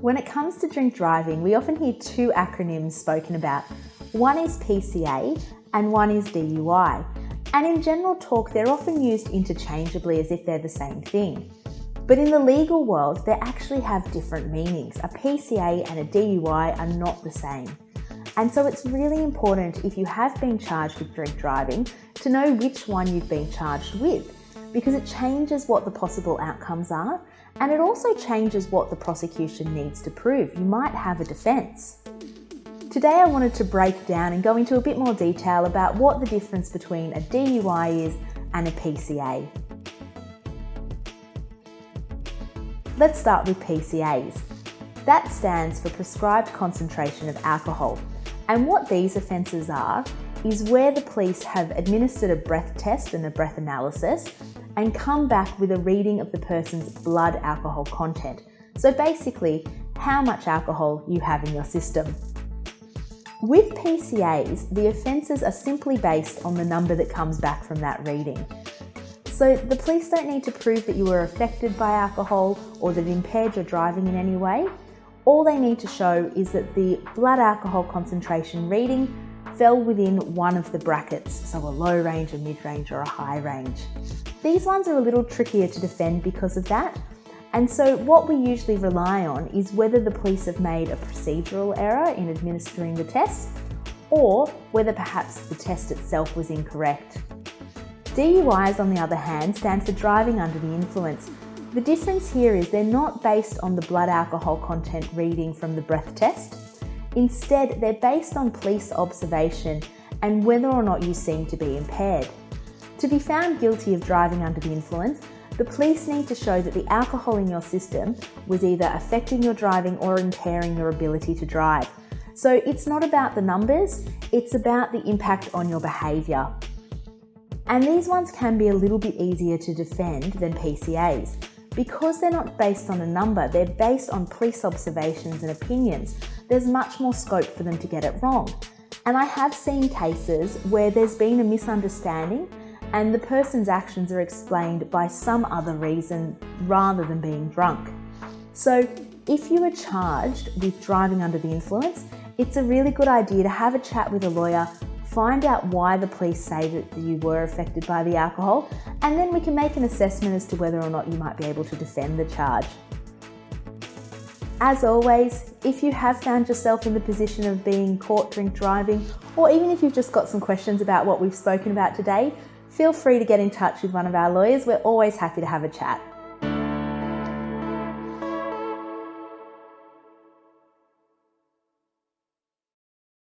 When it comes to drink driving, we often hear two acronyms spoken about. One is PCA and one is DUI. And in general talk, they're often used interchangeably as if they're the same thing. But in the legal world, they actually have different meanings. A PCA and a DUI are not the same. And so it's really important, if you have been charged with drink driving, to know which one you've been charged with, because it changes what the possible outcomes are, and it also changes what the prosecution needs to prove. You might have a defence. Today I wanted to break down and go into a bit more detail about what the difference between a DUI is and a PCA. Let's start with PCAs. That stands for prescribed concentration of alcohol. And what these offences are is where the police have administered a breath test and a breath analysis and come back with a reading of the person's blood alcohol content. So basically, how much alcohol you have in your system. With PCAs, the offences are simply based on the number that comes back from that reading. So the police don't need to prove that you were affected by alcohol or that it impaired your driving in any way. All they need to show is that the blood alcohol concentration reading fell within one of the brackets, so a low range, a mid-range or a high range. These ones are a little trickier to defend because of that, and so what we usually rely on is whether the police have made a procedural error in administering the test, or whether perhaps the test itself was incorrect. DUIs, on the other hand, stand for driving under the influence. The difference here is they're not based on the blood alcohol content reading from the breath test. Instead, they're based on police observation and whether or not you seem to be impaired. To be found guilty of driving under the influence, the police need to show that the alcohol in your system was either affecting your driving or impairing your ability to drive. So it's not about the numbers, it's about the impact on your behaviour. And these ones can be a little bit easier to defend than PCAs. Because they're not based on a number, they're based on police observations and opinions. There's much more scope for them to get it wrong. And I have seen cases where there's been a misunderstanding and the person's actions are explained by some other reason rather than being drunk. So if you are charged with driving under the influence, it's a really good idea to have a chat with a lawyer, find out why the police say that you were affected by the alcohol, and then we can make an assessment as to whether or not you might be able to defend the charge. As always, if you have found yourself in the position of being caught drink driving, or even if you've just got some questions about what we've spoken about today, feel free to get in touch with one of our lawyers. We're always happy to have a chat.